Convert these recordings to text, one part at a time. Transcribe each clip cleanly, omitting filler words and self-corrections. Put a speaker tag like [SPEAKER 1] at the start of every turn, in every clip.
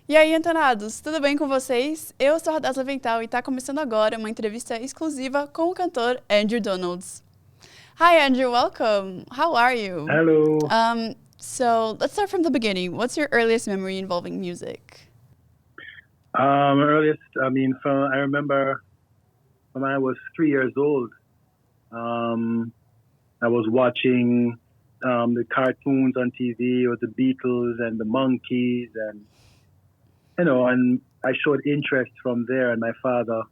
[SPEAKER 1] E aí, antenados, tudo bem com vocês? Eu sou a Radassa Vental e está começando agora uma entrevista exclusiva com o cantor Andru Donalds. Hi, Andrew, welcome. How are you?
[SPEAKER 2] Hello.
[SPEAKER 1] So let's start from the beginning. What's your earliest memory involving music?
[SPEAKER 2] Earliest, I remember when I was 3 years old, I was watching the cartoons on TV with the Beatles and the Monkeys, and I showed interest from there. And my father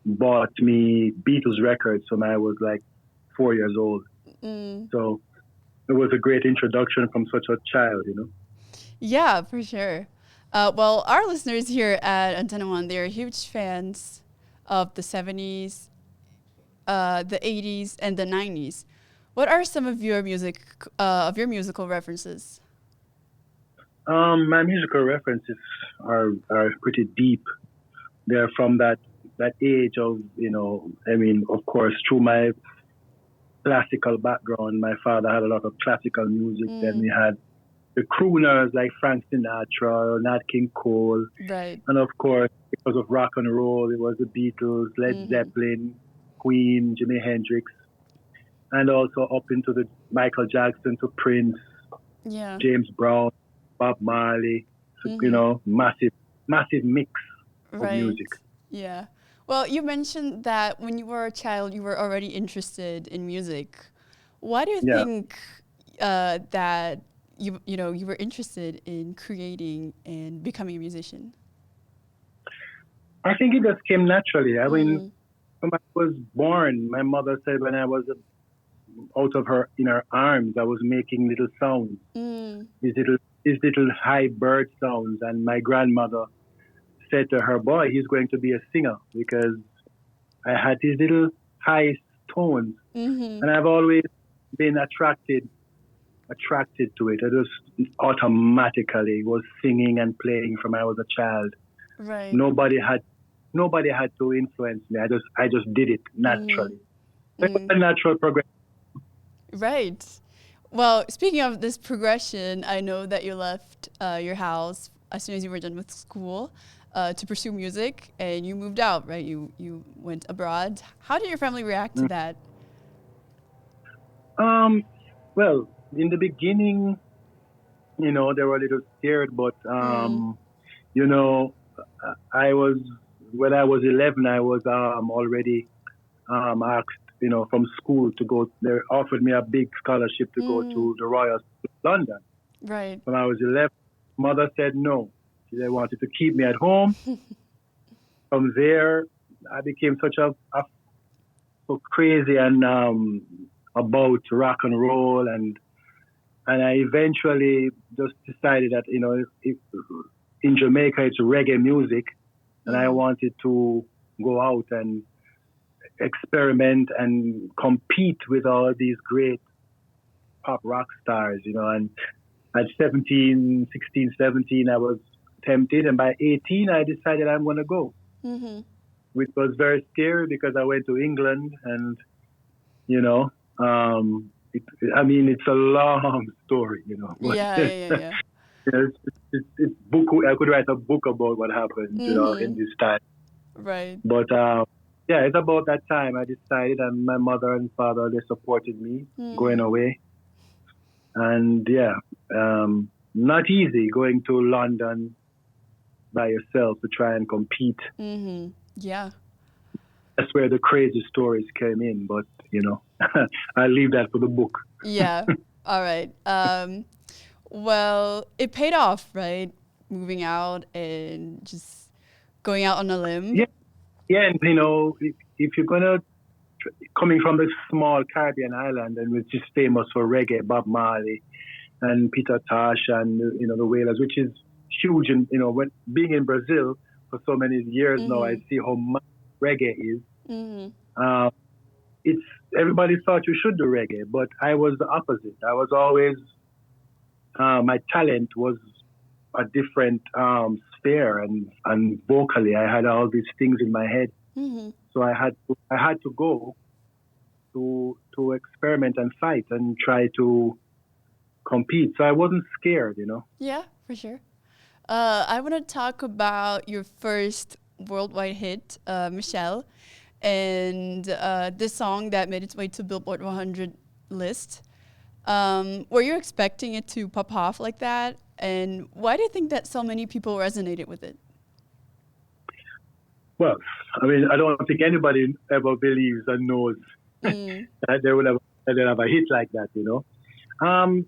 [SPEAKER 2] bought me Beatles records when I was like 4 years old. So it was a great introduction from such a child,
[SPEAKER 1] Yeah, for sure. Well, our listeners here at Antena One, they're huge fans of the 70s, the 80s, and the 90s. What are some of your musical references?
[SPEAKER 2] My musical references are pretty deep. They're from that age of, of course, through my classical background, my father had a lot of classical music. Then we had the crooners like Frank Sinatra, Nat King Cole.
[SPEAKER 1] Right.
[SPEAKER 2] And of course, because of rock and roll, it was the Beatles, Led Zeppelin, Queen, Jimi Hendrix, and also up into the Michael Jackson to Prince, James Brown, Bob Marley, massive mix of music.
[SPEAKER 1] Yeah. Well, you mentioned that when you were a child, you were already interested in music. Why do you think that you were interested in creating and becoming a musician?
[SPEAKER 2] I think it just came naturally. I mean, when I was born, my mother said when I was in her arms, I was making little sounds, these little high bird sounds, and my grandmother said to her, boy, he's going to be a singer, because I had these little high tones, and I've always been attracted to it. I just automatically was singing and playing from I was a child.
[SPEAKER 1] Right.
[SPEAKER 2] Nobody had to influence me. I just did it naturally. It was a natural progression.
[SPEAKER 1] Right. Well, speaking of this progression, I know that you left your house as soon as you were done with school to pursue music, and you moved out, right? You went abroad. How did your family react to that?
[SPEAKER 2] Well, in the beginning, they were a little scared, but when I was 11, I was already asked, from school to go. They offered me a big scholarship to go to the Royal School of London.
[SPEAKER 1] Right.
[SPEAKER 2] When I was 11, mother said no. They wanted to keep me at home. From there, I became such a so crazy and about rock and roll, and I eventually just decided that if in Jamaica it's reggae music, and I wanted to go out and experiment and compete with all these great pop rock stars, and at 16, 17, I was tempted, and by 18, I decided I'm going to go, which was very scary because I went to England, and, it's a long story,
[SPEAKER 1] Yeah.
[SPEAKER 2] It's book. I could write a book about what happened, in this time.
[SPEAKER 1] Right.
[SPEAKER 2] But it's about that time I decided, and my mother and father, they supported me going away. And not easy going to London by yourself to try and compete.
[SPEAKER 1] Yeah.
[SPEAKER 2] That's where the crazy stories came in, but I'll leave that for the book.
[SPEAKER 1] Yeah. All right. Well, it paid off, right? Moving out and just going out on a limb.
[SPEAKER 2] Yeah, and if you're gonna coming from this small Caribbean island, and which is famous for reggae, Bob Marley and Peter Tosh and the Wailers, which is huge. And when being in Brazil for so many years now, I see how much reggae is. It's everybody thought you should do reggae, but I was the opposite. I was always my talent was a different sphere, and vocally I had all these things in my head. So I had to go to experiment and fight and try to compete. So I wasn't scared,
[SPEAKER 1] Yeah, for sure. I want to talk about your first worldwide hit, Michelle, and the song that made its way to Billboard 100 list. Were you expecting it to pop off like that? And why do you think that so many people resonated with it?
[SPEAKER 2] Well, I mean, I don't think anybody ever believes and knows
[SPEAKER 1] Mm.
[SPEAKER 2] that they'll have a hit like that, you know. Um,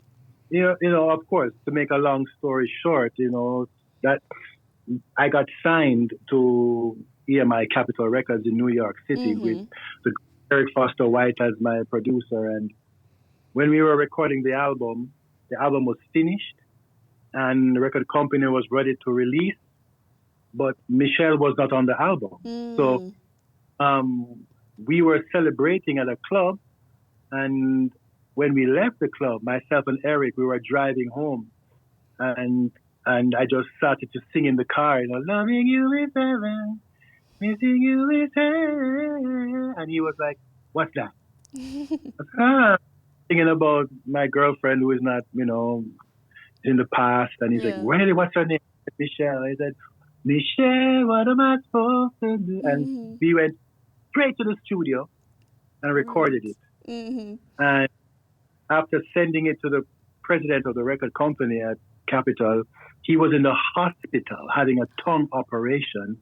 [SPEAKER 2] of course, to make a long story short, that I got signed to EMI Capitol Records in New York City with
[SPEAKER 1] Mm-hmm.
[SPEAKER 2] the Eric Foster White as my producer. And when we were recording the album was finished and the record company was ready to release, but Michelle was not on the album. So
[SPEAKER 1] Mm.
[SPEAKER 2] we were celebrating at a club, and when we left the club, myself and Eric, we were driving home, and I just started to sing in the car, loving you is heaven, missing you is hell, and he was like, "What's that?" Thinking about my girlfriend who is not, in the past, and he's like,
[SPEAKER 1] Yeah.
[SPEAKER 2] "Really, what's her name?" Michelle. I said, "Michelle, what am I supposed to do?" And
[SPEAKER 1] Mm-hmm.
[SPEAKER 2] we went straight to the studio and recorded
[SPEAKER 1] Right.
[SPEAKER 2] it.
[SPEAKER 1] Mm-hmm.
[SPEAKER 2] And after sending it to the president of the record company at Capitol, he was in the hospital having a tongue operation.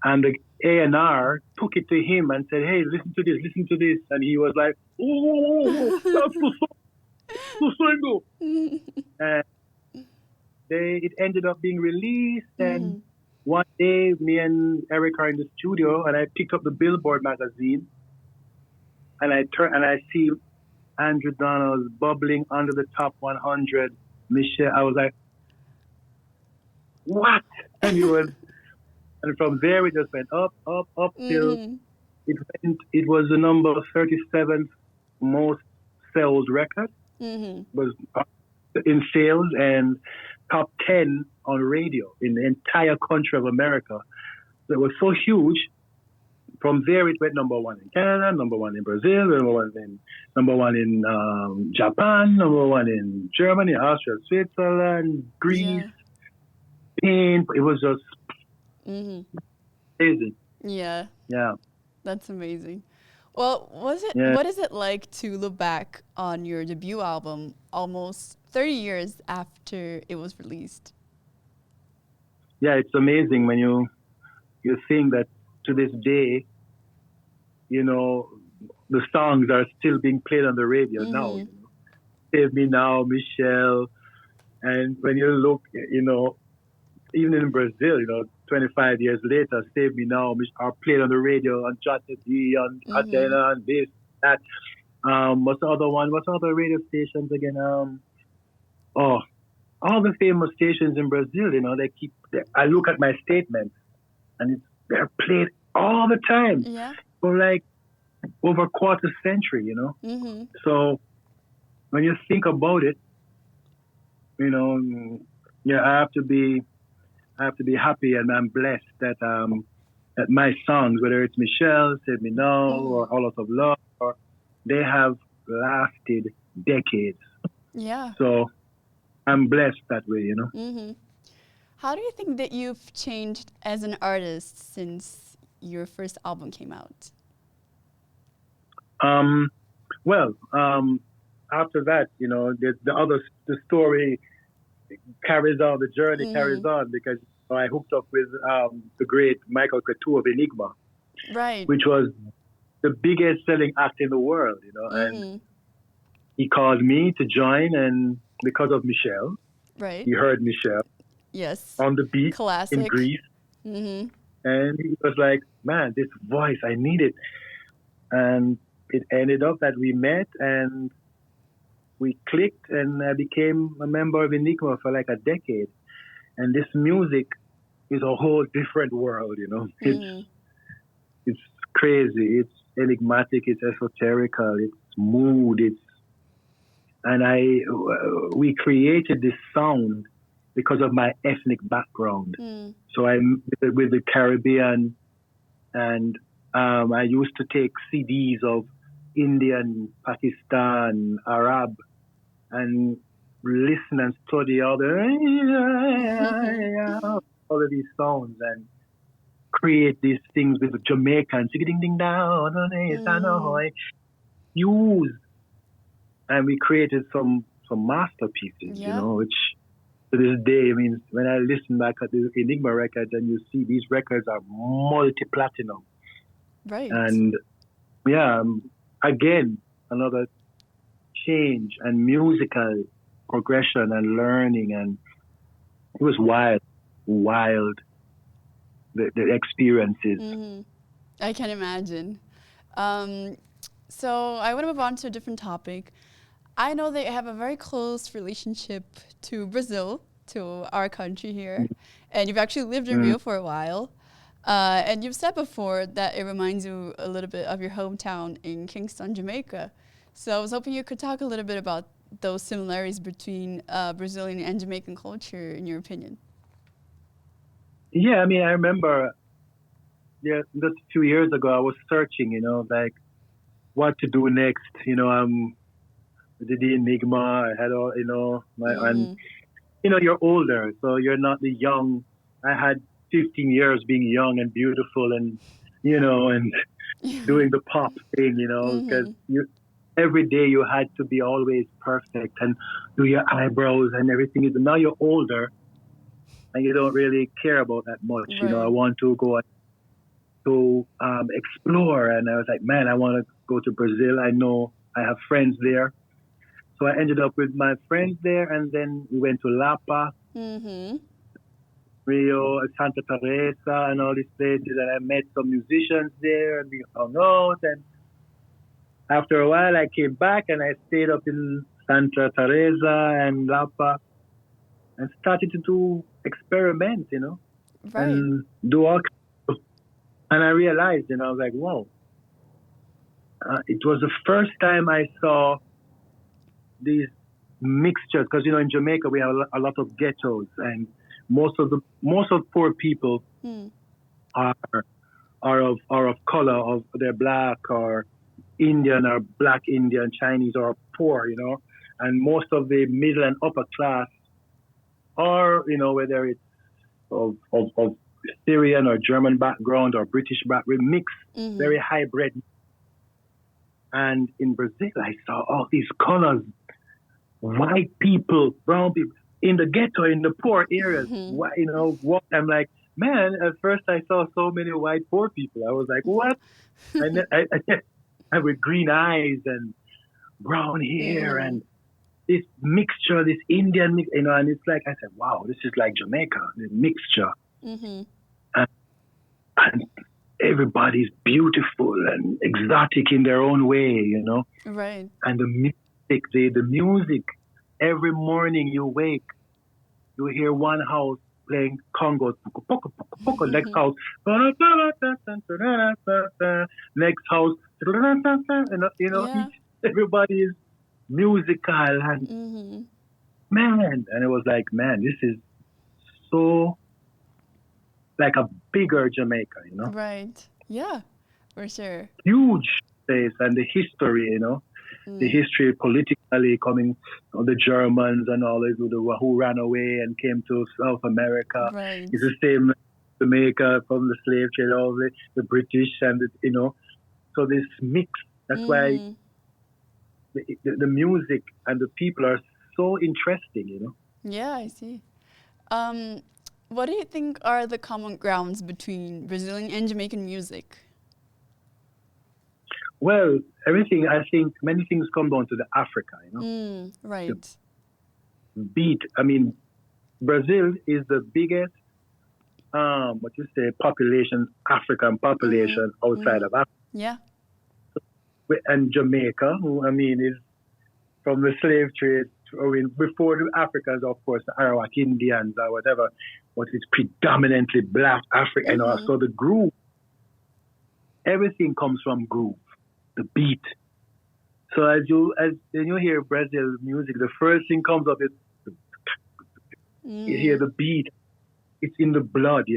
[SPEAKER 2] And the A&R took it to him and said, "Hey, listen to this, listen to this." And he was like, "Oh, that's the single." And it ended up being released. And
[SPEAKER 1] Mm-hmm.
[SPEAKER 2] one day, me and Eric are in the studio, and I picked up the Billboard magazine, and I see Andru Donalds bubbling under the top 100. Michelle, I was like, "What?" And and from there we just went up, up, up till
[SPEAKER 1] Mm-hmm.
[SPEAKER 2] it was the number 37th most sold record,
[SPEAKER 1] Mm-hmm.
[SPEAKER 2] was in sales, and top 10 on radio in the entire country of America. So it was so huge. From there, it went number one in Canada, number one in Brazil, number one in Japan, number one in Germany, Austria, Switzerland, Greece,
[SPEAKER 1] Yeah.
[SPEAKER 2] Spain. It was just
[SPEAKER 1] Mm-hmm.
[SPEAKER 2] amazing.
[SPEAKER 1] Yeah.
[SPEAKER 2] Yeah,
[SPEAKER 1] That's amazing. Well,
[SPEAKER 2] yeah,
[SPEAKER 1] what is it like to look back on your debut album almost 30 years after it was released?
[SPEAKER 2] yeah. It's amazing when you think that to this day, you know, the songs are still being played on the radio now.
[SPEAKER 1] Mm-hmm.
[SPEAKER 2] Save Me Now, Michelle, and when you look, even in Brazil, 25 years later, Save Me Now are played on the radio, on Entrevista, on
[SPEAKER 1] Mm-hmm.
[SPEAKER 2] Antena, and this, that. What's the other one? What's the other radio stations again? Oh, all the famous stations in Brazil, I look at my statements, and they're played all the time
[SPEAKER 1] Yeah.
[SPEAKER 2] for like over a quarter century.
[SPEAKER 1] Mm-hmm.
[SPEAKER 2] So when you think about it, you know, yeah, I have to be happy, and I'm blessed that my songs, whether it's Michelle, Save Me Now,
[SPEAKER 1] Mm-hmm.
[SPEAKER 2] or All Out of Love, they have lasted decades.
[SPEAKER 1] Yeah.
[SPEAKER 2] So I'm blessed that way.
[SPEAKER 1] Mm-hmm. How do you think that you've changed as an artist since your first album came out?
[SPEAKER 2] Um, well, after that, the story carries on, the journey carries
[SPEAKER 1] Mm-hmm.
[SPEAKER 2] on, because I hooked up with the great Michael Cretu of Enigma,
[SPEAKER 1] Right.
[SPEAKER 2] which was the biggest selling act in the world. And
[SPEAKER 1] Mm-hmm.
[SPEAKER 2] he called me to join, and because of Michelle,
[SPEAKER 1] Right.
[SPEAKER 2] he heard Michelle
[SPEAKER 1] Yes.
[SPEAKER 2] on the beach in
[SPEAKER 1] Classic.
[SPEAKER 2] Greece,
[SPEAKER 1] Mm-hmm.
[SPEAKER 2] and he was like, "Man, this voice, I need it." And it ended up that we met and we clicked, and I became a member of Enigma for like a decade. And this music is a whole different world.
[SPEAKER 1] Mm-hmm.
[SPEAKER 2] It's crazy, it's enigmatic, it's esoterical, it's mood, and we created this sound because of my ethnic background.
[SPEAKER 1] Mm.
[SPEAKER 2] So I'm with the Caribbean, and I used to take CDs of Indian, Pakistan, Arab, and listen and study all of these sounds and create these things with the Jamaican ding ding down use, and we created some masterpieces,
[SPEAKER 1] Yeah.
[SPEAKER 2] which to this day, I mean, when I listen back at the Enigma records and you see these records are multi-platinum.
[SPEAKER 1] Right.
[SPEAKER 2] And yeah, again, another change and musical progression and learning, and it was wild, the experiences.
[SPEAKER 1] I can imagine. Um, so I want to move on to a different topic. I know they have a very close relationship to Brazil, to our country here, and you've actually lived in Rio for a while. And you've said before that it reminds you a little bit of your hometown in Kingston, Jamaica. So I was hoping you could talk a little bit about those similarities between Brazilian and Jamaican culture, in your opinion.
[SPEAKER 2] Yeah, I mean, I remember, just a few years ago, I was searching, like what to do next. I did the Enigma. I had all, and you're older, so you're not the young. I had 15 years being young and beautiful, and and doing the pop thing, because every day you had to be always perfect and do your eyebrows and everything. Now you're older, and you don't really care about that much.
[SPEAKER 1] Right.
[SPEAKER 2] I want to go to explore, and I was like, man, I want to go to Brazil. I know I have friends there. So I ended up with my friends there, and then we went to Lapa, Rio, Santa Teresa, and all these places, and I met some musicians there, and we hung out, and after a while I came back, and I stayed up in Santa Teresa and Lapa, and started to do experiments,
[SPEAKER 1] Right.
[SPEAKER 2] and do all kinds of, and I realized, I was like, whoa, it was the first time I saw these mixtures, because in Jamaica we have a lot of ghettos, and most of poor people are of color, of they're black or Indian or black Indian, Chinese or poor, and most of the middle and upper class are, whether it's of Syrian or German background or British background, mixed, very hybrid. And in Brazil, I saw all these colors. White people, brown people, in the ghetto, in the poor areas. I'm like, man, at first I saw so many white poor people. I was like, what? And then I with green eyes and brown hair and this mixture, this Indian mix, and it's like, I said, wow, this is like Jamaica, the mixture. And everybody's beautiful and exotic in their own way,
[SPEAKER 1] Right.
[SPEAKER 2] And the music, every morning you wake, you hear one house playing congos, next house, next house, everybody is musical, and man, and it was like, man, this is so like a bigger Jamaica,
[SPEAKER 1] Right. Yeah, for sure.
[SPEAKER 2] Huge place, and the history, the history politically coming of the Germans and all these who ran away and came to South America.
[SPEAKER 1] Right.
[SPEAKER 2] It's the same Jamaica from the slave trade, all the British and so this mix. That's why the music and the people are so interesting,
[SPEAKER 1] Yeah, I see. What do you think are the common grounds between Brazilian and Jamaican music?
[SPEAKER 2] Well, everything, I think many things come down to the Africa,
[SPEAKER 1] Right.
[SPEAKER 2] The beat. I mean, Brazil is the biggest, population, African population outside of Africa.
[SPEAKER 1] Yeah.
[SPEAKER 2] And Jamaica, who, is from the slave trade, before the Africans, of course, the Arawak Indians or whatever, but it's predominantly black African. So the groove, everything comes from groove, the beat. So when you hear Brazil music, the first thing comes up is you hear the beat. It's in the blood,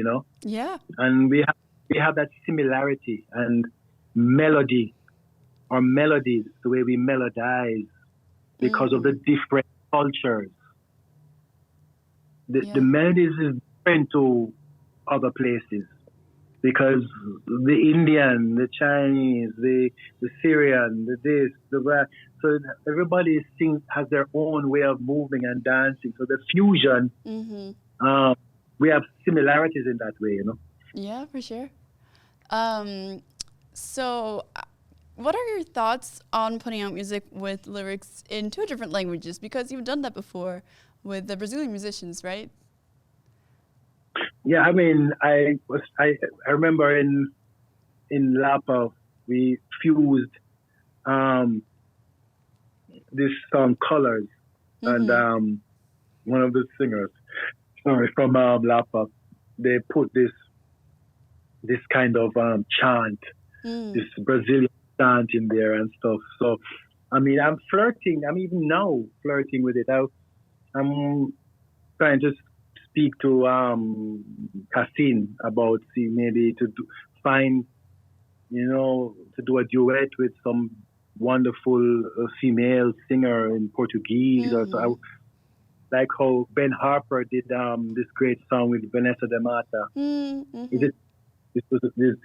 [SPEAKER 1] Yeah.
[SPEAKER 2] And we have that similarity and melody, or melodies, the way we melodize, because of the different cultures. the melodies is different to other places because the Indian, the Chinese, the Syrian, the this, the that. So everybody has their own way of moving and dancing. So the fusion, we have similarities in that way, you know.
[SPEAKER 1] Yeah, for sure. So, what are your thoughts on putting out music with lyrics in two different languages? Because you've done that before with the Brazilian musicians, right?
[SPEAKER 2] Yeah, I mean, I remember in Lapa we fused this song "Colors" and one of the singers, sorry, from Lapa, they put this kind of chant, this Brazilian chant in there and stuff. So, I mean, I'm even now flirting with it. I'm trying to speak to Cassin about maybe to find, to do a duet with some wonderful female singer in Portuguese. Or so like how Ben Harper did this great song with Vanessa de Mata. This was this,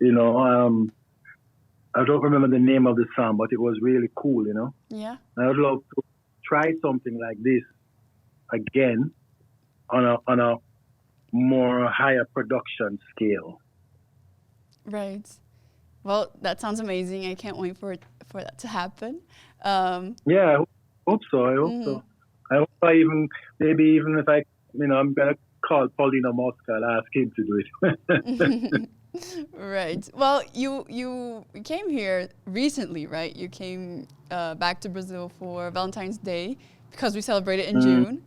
[SPEAKER 2] I don't remember the name of the song, but it was really cool,
[SPEAKER 1] Yeah.
[SPEAKER 2] I would love to try something like this again on a more higher production scale.
[SPEAKER 1] Right. Well, that sounds amazing. I can't wait for that to happen.
[SPEAKER 2] Yeah, I hope so. I hope so. I hope maybe even if I'm gonna call Paulino Mosca and ask him to do it.
[SPEAKER 1] Right. Well, you came here recently, right? You came back to Brazil for Valentine's Day because we celebrated in June.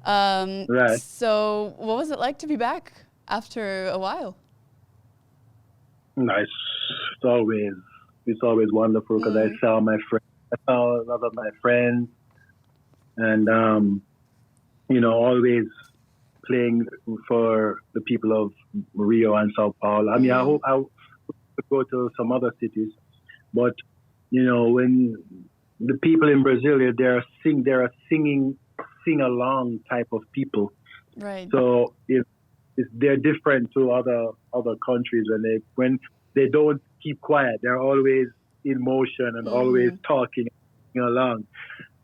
[SPEAKER 2] Right.
[SPEAKER 1] So what was it like to be back after a while?
[SPEAKER 2] Nice. It's always wonderful because I saw a lot of my friends, and always playing for the people of Rio and Sao Paulo. I mean, I hope I could go to some other cities, but when the people in Brazil, they're a sing along type of people.
[SPEAKER 1] Right.
[SPEAKER 2] So they're different to other countries when they don't keep quiet. They're always in motion and always talking along,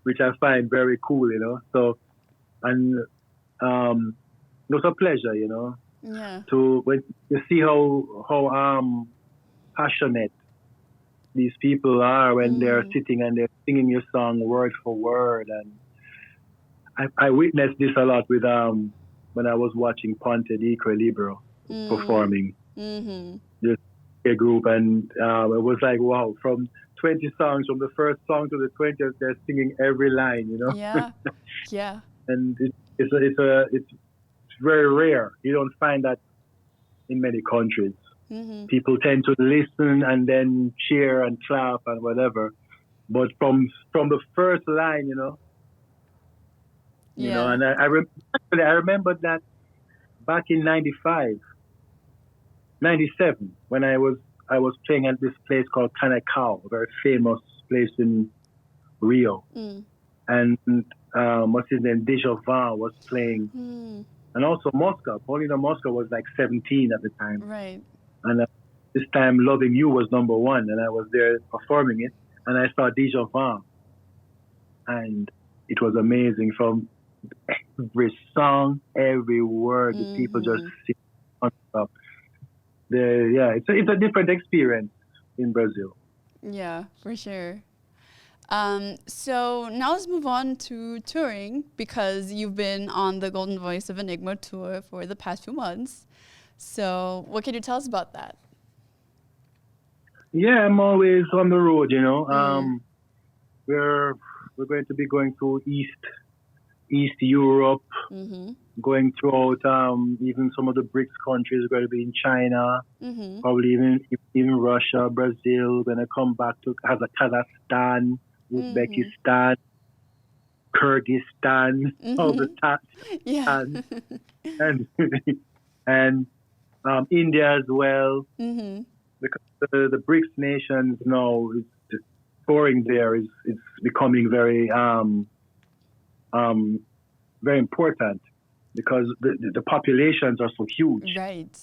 [SPEAKER 2] which I find very cool, So, and it was a pleasure,
[SPEAKER 1] Yeah.
[SPEAKER 2] to see how passionate these people are when they're sitting and they're singing your song word for word. And I witnessed this a lot with when I was watching Ponte di Equilibrio performing this group, and it was like, wow, from 20 songs, from the first song to the 20th, they're singing every line,
[SPEAKER 1] Yeah. Yeah.
[SPEAKER 2] And it's very rare. You don't find that in many countries. People tend to listen and then cheer and clap and whatever, but from the first line, and I remember that back in 95, 97, when I was playing at this place called Canacau, a very famous place in Rio, and what's his name, Dejovan was playing, and also Mosca. Paulino Mosca was like 17 at the time,
[SPEAKER 1] right?
[SPEAKER 2] And this time, Loving You was number one, and I was there performing it, and I saw Dejovan, and it was amazing. From every song, every word, the people just sing on top. It's a different experience in Brazil.
[SPEAKER 1] Yeah, for sure. So now let's move on to touring, because you've been on the Golden Voice of Enigma tour for the past few months. So what can you tell us about that?
[SPEAKER 2] Yeah, I'm always on the road, We're going to be going to East Europe, going throughout even some of the BRICS countries. We're going to be in China, probably even Russia, Brazil. We're going to come back to Kazakhstan, Uzbekistan, Kyrgyzstan, all the time, and India as well. Because the BRICS nations now, the touring there is becoming very very important. because the populations are so huge.
[SPEAKER 1] Right.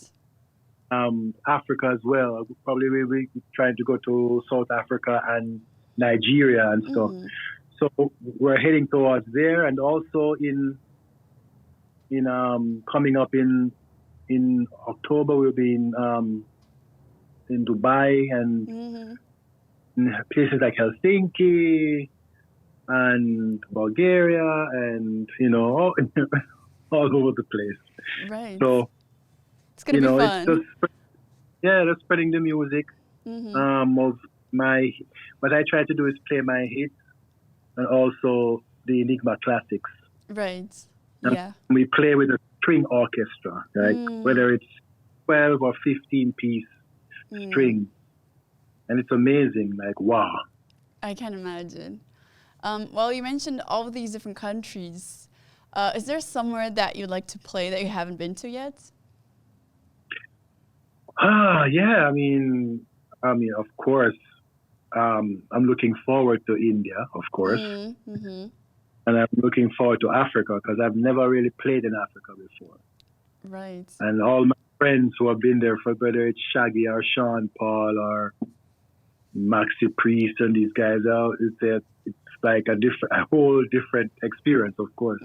[SPEAKER 2] Africa as well. Probably we'll be trying to go to South Africa and Nigeria and stuff. So we're heading towards there, and also in coming up in October we'll be in Dubai and in places like Helsinki and Bulgaria and all, all over the place.
[SPEAKER 1] Right.
[SPEAKER 2] So
[SPEAKER 1] it's gonna be fun.
[SPEAKER 2] It's just spreading the music of my. What I try to do is play my hits and also the Enigma classics.
[SPEAKER 1] Right.
[SPEAKER 2] And
[SPEAKER 1] yeah.
[SPEAKER 2] we play with a string orchestra, like whether it's 12 or 15 piece string, and it's amazing. Like wow.
[SPEAKER 1] I can imagine. Well, you mentioned all of these different countries. Is there somewhere that you'd like to play that you haven't been to yet?
[SPEAKER 2] Yeah. I mean, of course. I'm looking forward to India, of course, and I'm looking forward to Africa because I've never really played in Africa before.
[SPEAKER 1] Right.
[SPEAKER 2] And all my friends who have been there, for whether it's Shaggy or Sean Paul or Maxi Priest and these guys out, it's like a whole different experience, of course.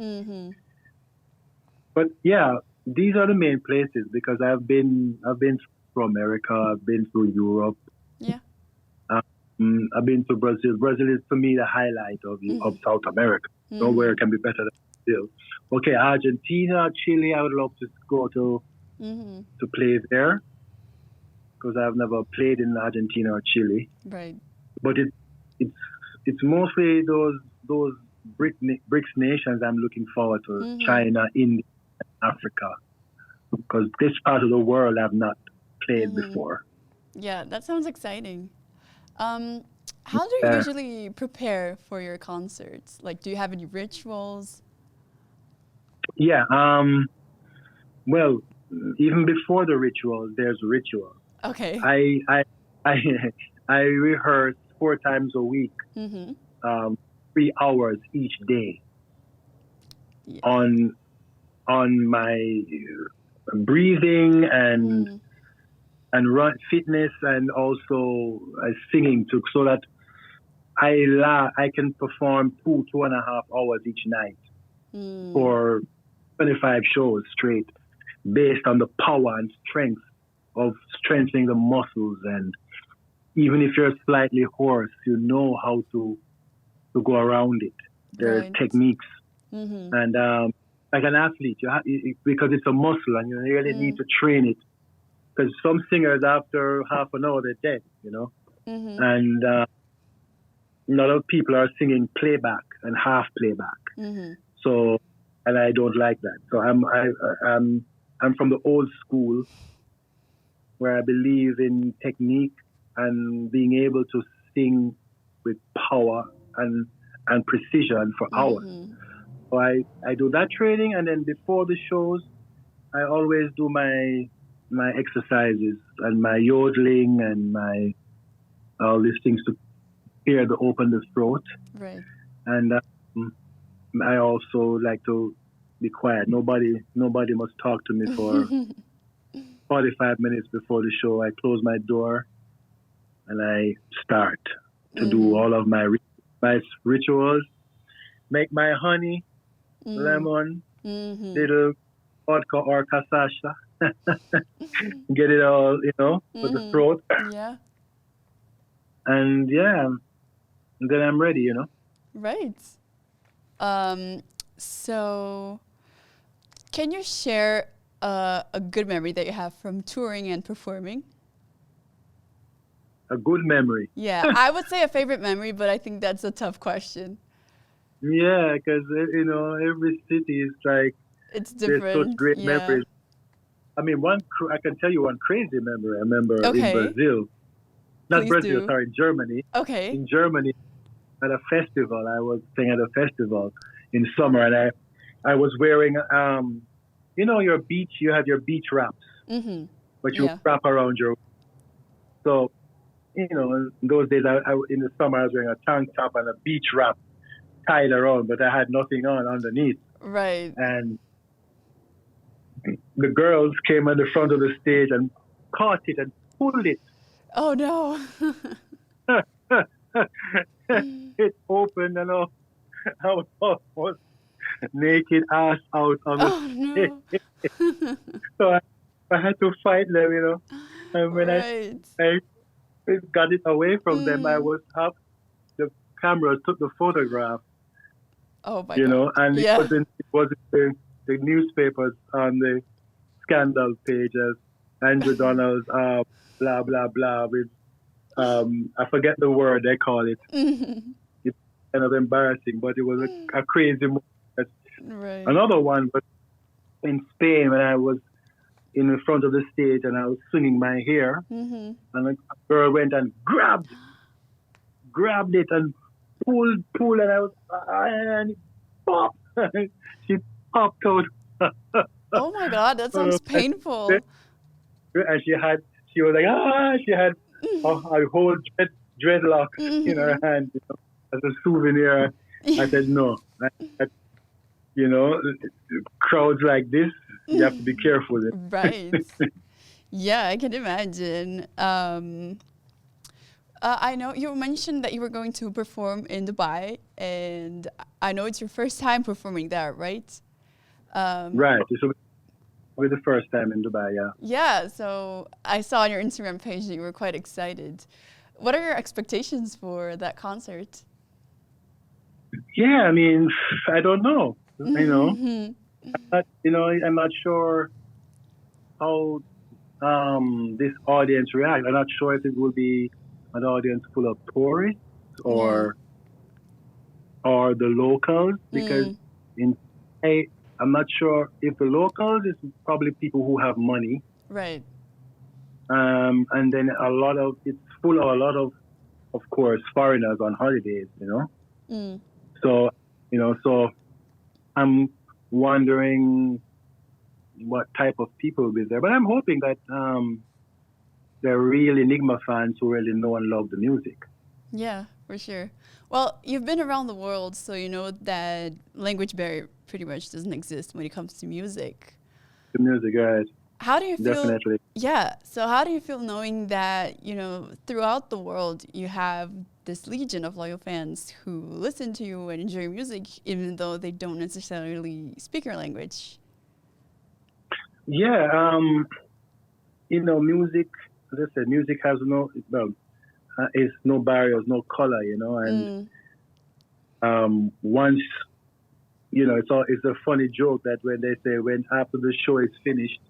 [SPEAKER 2] But yeah, these are the main places because I've been to America, I've been to Europe.
[SPEAKER 1] Yeah.
[SPEAKER 2] I've been to Brazil. Brazil is for me the highlight of South America. Nowhere can be better than Brazil. Okay, Argentina, Chile. I would love to go to play there because I've never played in Argentina or Chile.
[SPEAKER 1] Right.
[SPEAKER 2] But it's mostly those BRICS nations I'm looking forward to: China, India, Africa, because this part of the world I've not played before.
[SPEAKER 1] Yeah, that sounds exciting. How do you usually prepare for your concerts? Like, do you have any rituals?
[SPEAKER 2] Yeah. Well, even before the rituals, there's a ritual.
[SPEAKER 1] Okay.
[SPEAKER 2] I rehearse 4 times a week, 3 hours each day on my breathing and run fitness and also singing too, so that I can perform 2.5 hours each night for 25 shows straight, based on the power and strength of strengthening the muscles. And even if you're slightly hoarse, you know how to go around it. There's techniques, and like an athlete, because it's a muscle, and you really need to train it. Because some singers, after half an hour, they're dead, and a lot of people are singing playback and half playback. So, and I don't like that. So I'm from the old school, where I believe in technique and being able to sing with power and precision for hours. So I do that training, and then before the shows, I always do my exercises and my yodeling and all these things to open the throat.
[SPEAKER 1] Right.
[SPEAKER 2] And I also like to be quiet. Nobody must talk to me for 45 minutes before the show. I close my door and I start to do all of my rituals. Make my honey, lemon, little vodka or casacha. Get it all, for the throat.
[SPEAKER 1] Yeah.
[SPEAKER 2] And then I'm ready,
[SPEAKER 1] Right. So can you share a good memory that you have from touring and performing?
[SPEAKER 2] A good memory?
[SPEAKER 1] Yeah, I would say a favorite memory, but I think that's a tough question.
[SPEAKER 2] Yeah, because, every city is like,
[SPEAKER 1] it's different.
[SPEAKER 2] There's such great memories. I mean, I can tell you one crazy memory. I remember in Brazil. Not Brazil, sorry, in Germany.
[SPEAKER 1] Okay.
[SPEAKER 2] In Germany, at a festival, I was staying at a festival in summer, and I was wearing, your beach, you have your beach wraps, but you wrap around your. So, in those days, in the summer, I was wearing a tank top and a beach wrap tied around, but I had nothing on underneath.
[SPEAKER 1] Right.
[SPEAKER 2] And the girls came at the front of the stage and caught it and pulled it.
[SPEAKER 1] Oh no.
[SPEAKER 2] It opened and all. I was naked ass out on the
[SPEAKER 1] Oh
[SPEAKER 2] stage.
[SPEAKER 1] no.
[SPEAKER 2] So I had to fight them, And when
[SPEAKER 1] Right.
[SPEAKER 2] I got it away from them, I
[SPEAKER 1] Mm.
[SPEAKER 2] was up. The camera took the photograph,
[SPEAKER 1] Oh my God.
[SPEAKER 2] and
[SPEAKER 1] Yeah.
[SPEAKER 2] it wasn't the newspapers on the scandal pages. Andru Donalds, blah blah blah, with I forget the word they call it.
[SPEAKER 1] Mhm.
[SPEAKER 2] It's kind of embarrassing, but it was a crazy moment.
[SPEAKER 1] Right.
[SPEAKER 2] Another one was in Spain when I was in the front of the stage and I was swinging my hair,
[SPEAKER 1] Mm-hmm.
[SPEAKER 2] and a girl went and grabbed it and pulled, and I was and it popped. She popped out.
[SPEAKER 1] Oh my God, that sounds
[SPEAKER 2] and
[SPEAKER 1] painful.
[SPEAKER 2] she was like, she had a whole dreadlock in her
[SPEAKER 1] Mm-hmm.
[SPEAKER 2] hand, as a souvenir. I said, no, I, you know, crowds like this, you have to be careful.
[SPEAKER 1] Right. Yeah, I can imagine. I know you mentioned that you were going to perform in Dubai, and I know it's your first time performing there, right?
[SPEAKER 2] Right. This will be the first time in Dubai, yeah.
[SPEAKER 1] Yeah, so I saw on your Instagram page that you were quite excited. What are your expectations for that concert?
[SPEAKER 2] Yeah, I mean, I don't know.
[SPEAKER 1] Mm-hmm.
[SPEAKER 2] I'm not sure how this audience react. I'm not sure if it will be an audience full of tourists
[SPEAKER 1] Yeah.
[SPEAKER 2] or the locals, because
[SPEAKER 1] Mm.
[SPEAKER 2] in I'm not sure if the locals is probably people who have money,
[SPEAKER 1] Right.
[SPEAKER 2] and then it's full of a lot of course, foreigners on holidays,
[SPEAKER 1] Mm.
[SPEAKER 2] So, so I'm wondering what type of people will be there, but I'm hoping that they're real Enigma fans who really know and love the music.
[SPEAKER 1] Yeah, for sure. Well, you've been around the world, so you know that language barrier pretty much doesn't exist when it comes to music.
[SPEAKER 2] The music, right?
[SPEAKER 1] How do you feel?
[SPEAKER 2] Definitely.
[SPEAKER 1] Yeah. So how do you feel knowing that, throughout the world you have this legion of loyal fans who listen to you and enjoy your music even though they don't necessarily speak your language?
[SPEAKER 2] Yeah, music, as I said, music has is no barriers, no color, and
[SPEAKER 1] Mm.
[SPEAKER 2] once, it's a funny joke that when they say when after the show is finished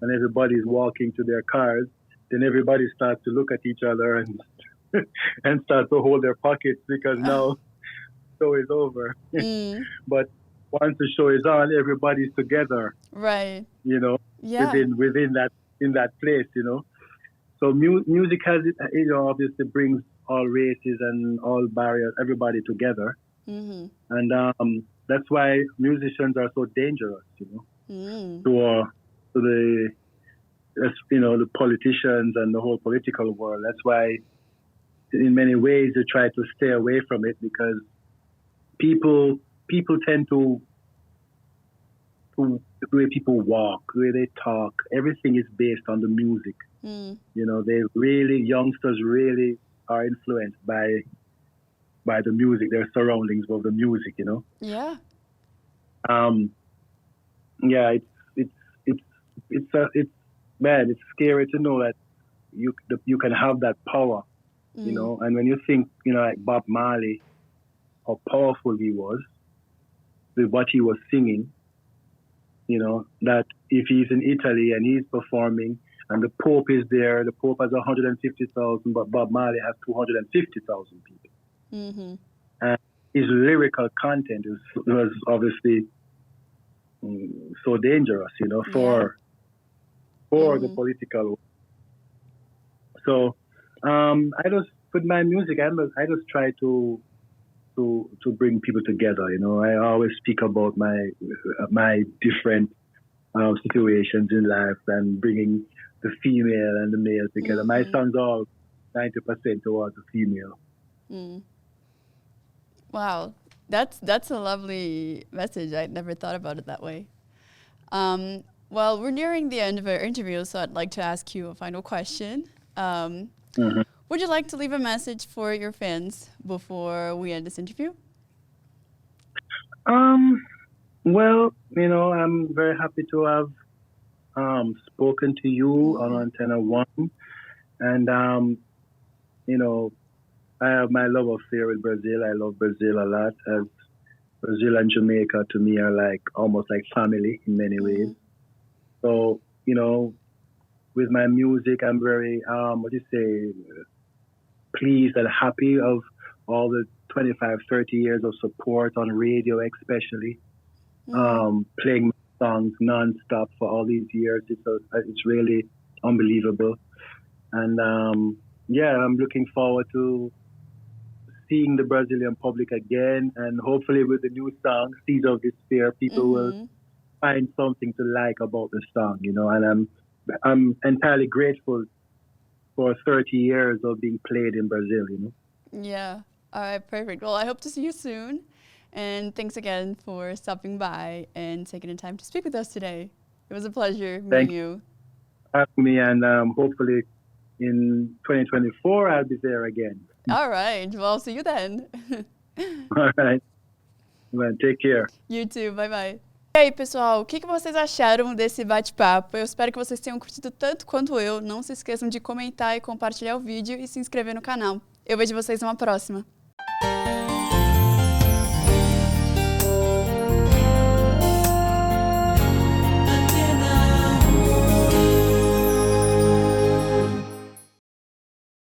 [SPEAKER 2] and everybody's walking to their cars, then everybody starts to look at each other and and start to hold their pockets because now the show is over.
[SPEAKER 1] Mm.
[SPEAKER 2] But once the show is on, everybody's together,
[SPEAKER 1] Right.
[SPEAKER 2] you know,
[SPEAKER 1] Yeah.
[SPEAKER 2] within that in that place, So music has, obviously brings all races and all barriers, everybody together,
[SPEAKER 1] Mm-hmm.
[SPEAKER 2] and that's why musicians are so dangerous,
[SPEAKER 1] Mm.
[SPEAKER 2] to the politicians and the whole political world. That's why, in many ways, they try to stay away from it because people tend to the way people walk, the way they talk, everything is based on the music.
[SPEAKER 1] Mm.
[SPEAKER 2] Youngsters really are influenced by the music, their surroundings of the music,
[SPEAKER 1] Yeah.
[SPEAKER 2] Yeah, it's man, it's scary to know that you can have that power,
[SPEAKER 1] Mm.
[SPEAKER 2] and when you think, like Bob Marley, how powerful he was with what he was singing, that if he's in Italy and he's performing and the Pope is there, the Pope has 150,000, but Bob Marley has 250,000 people.
[SPEAKER 1] Mm-hmm.
[SPEAKER 2] And his lyrical content was obviously so dangerous, for the
[SPEAKER 1] Mm-hmm.
[SPEAKER 2] political. So I just, with my music, I just try to bring people together. I always speak about my different situations in life and bringing the female and the male together. My
[SPEAKER 1] Mm-hmm.
[SPEAKER 2] songs are 90% towards the female.
[SPEAKER 1] Mm. Wow. That's a lovely message. I never thought about it that way. Um, Well, we're nearing the end of our interview, so I'd like to ask you a final question. Would you like to leave a message for your fans before we end this interview?
[SPEAKER 2] Well, I'm very happy to have spoken to you on Antena 1. And, I have my love affair with Brazil. I love Brazil a lot. As Brazil and Jamaica to me are almost like family in many ways. So, with my music, I'm very, pleased and happy of all the 25, 30 years of support on radio, especially. Playing songs non-stop for all these years. It's really unbelievable. And, I'm looking forward to seeing the Brazilian public again, and hopefully with the new song, Seeds of Despair, people will find something to like about the song, and I'm entirely grateful for 30 years of being played in Brazil,
[SPEAKER 1] Yeah. All right, perfect. Well, I hope to see you soon. And thanks again for stopping by and taking the time to speak with us today. It was a pleasure meeting you.
[SPEAKER 2] Thanks for having me, and hopefully in 2024, I'll be there again.
[SPEAKER 1] All right. Well, see you then.
[SPEAKER 2] All right. Well, take care.
[SPEAKER 1] You too. Bye, bye. E aí, pessoal, o que vocês acharam desse bate-papo? Eu espero que vocês tenham curtido tanto quanto eu. Não se esqueçam de comentar e compartilhar o vídeo e se inscrever no canal. Eu vejo vocês numa próxima.